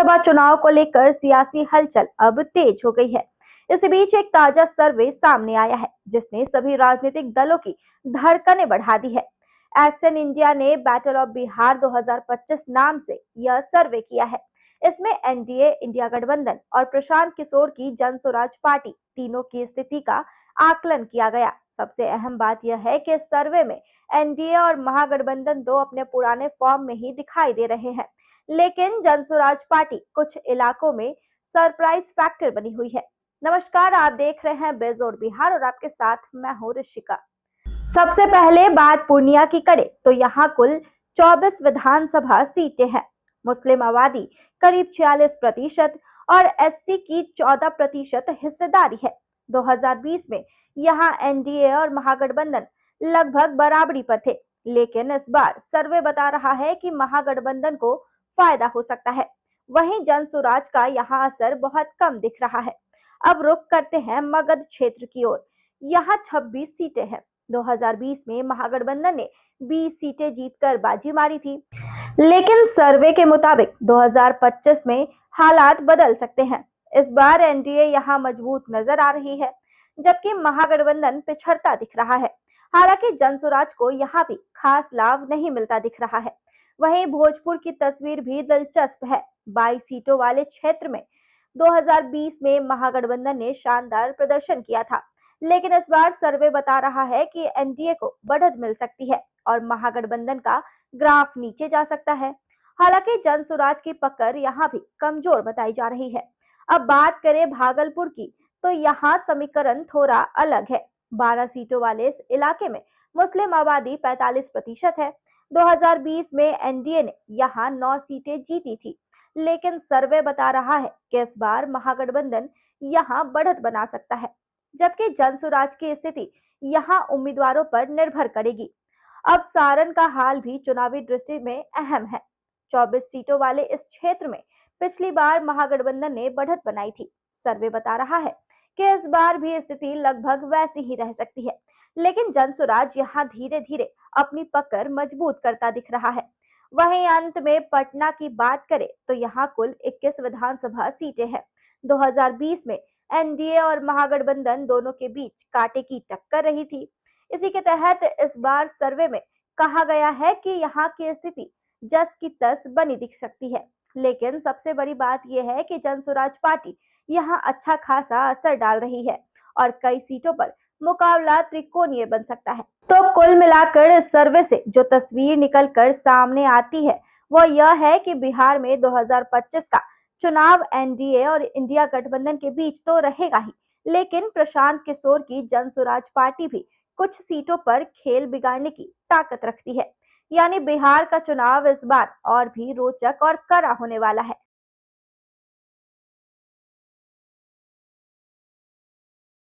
विधानसभा चुनाव को लेकर सियासी हलचल अब तेज हो गई है। इसी बीच एक ताजा सर्वे सामने आया है जिसने सभी राजनीतिक दलों की धड़कनें बढ़ा दी है। एसएन इंडिया ने बैटल ऑफ बिहार 2025 नाम से यह सर्वे किया है। इसमें एनडीए, इंडिया गठबंधन और प्रशांत किशोर की जन स्वराज पार्टी तीनों की स्थिति का आकलन किया गया। सबसे अहम बात यह है कि इस सर्वे में एनडीए और महागठबंधन दो अपने पुराने फॉर्म में ही दिखाई दे रहे हैं, लेकिन जन स्वराज पार्टी कुछ इलाकों में सरप्राइज फैक्टर बनी हुई है। नमस्कार, आप देख रहे हैं बेजोर बिहार और आपके साथ मैं हूं ऋषिका। सबसे पहले बात पूर्णिया की करें तो यहाँ कुल 24 विधानसभा सीटें हैं। मुस्लिम आबादी करीब 46% और एससी की 14% हिस्सेदारी है। 2020 में यहाँ एनडीए और महागठबंधन लगभग बराबरी पर थे, लेकिन इस बार सर्वे बता रहा है कि महागठबंधन को फायदा हो सकता है। वहीं जन स्वराज का यहाँ असर बहुत कम दिख रहा है। अब रुख करते हैं मगध क्षेत्र की ओर। यहाँ 26 सीटें हैं। 2020 में महागठबंधन ने 20 सीटें जीतकर बाजी मारी थी, लेकिन सर्वे के मुताबिक 2025 में हालात बदल सकते हैं। इस बार एनडीए यहाँ मजबूत नजर आ रही है, जबकि महागठबंधन पिछड़ता दिख रहा है। हालांकि जनसुराज को यहाँ भी खास लाभ नहीं मिलता दिख रहा है। वहीं भोजपुर की तस्वीर भी दिलचस्प है। 22 सीटों वाले क्षेत्र में 2020 में महागठबंधन ने शानदार प्रदर्शन किया था, लेकिन इस बार सर्वे बता रहा है कि एनडीए को बढ़त मिल सकती है और महागठबंधन का ग्राफ नीचे जा सकता है। हालांकि जन स्वराज की पकड़ यहाँ भी कमजोर बताई जा रही है। अब बात करें भागलपुर की, तो यहाँ समीकरण थोड़ा अलग है। 12 सीटों वाले इस इलाके में मुस्लिम आबादी 45% है। 2020 में एनडीए ने यहाँ 9 सीटें जीती थी, लेकिन सर्वे बता रहा है कि इस बार महागठबंधन यहाँ बढ़त बना सकता है, जबकि जन स्वराज की स्थिति यहाँ उम्मीदवारों पर निर्भर करेगी। अब सारण का हाल भी चुनावी दृष्टि में अहम है। 24 सीटों वाले इस क्षेत्र में पिछली बार महागठबंधन ने बढ़त बनाई थी। सर्वे बता रहा है कि इस बार भी स्थिति लगभग वैसी ही रह सकती है, लेकिन जन स्वराज यहाँ धीरे धीरे अपनी पकड़ मजबूत करता दिख रहा है। वहीं अंत में पटना की बात करें तो यहाँ कुल 21 विधानसभा सीटें हैं। 2020 में एनडीए और महागठबंधन दोनों के बीच कांटे की टक्कर रही थी। इसी के तहत इस बार सर्वे में कहा गया है कि यहाँ की स्थिति जस की तस बनी दिख सकती है, लेकिन सबसे बड़ी बात यह है कि जन स्वराज पार्टी यहाँ अच्छा खासा असर डाल रही है और कई सीटों पर मुकाबला त्रिकोणीय बन सकता है। तो कुल मिलाकर इस सर्वे से जो तस्वीर निकलकर सामने आती है वो यह है कि बिहार में 2025 का चुनाव एनडीए और इंडिया गठबंधन के बीच तो रहेगा ही, लेकिन प्रशांत किशोर की जन स्वराज पार्टी भी कुछ सीटों पर खेल बिगाड़ने की ताकत रखती है। यानी बिहार का चुनाव इस बार और भी रोचक और कड़ा होने वाला है।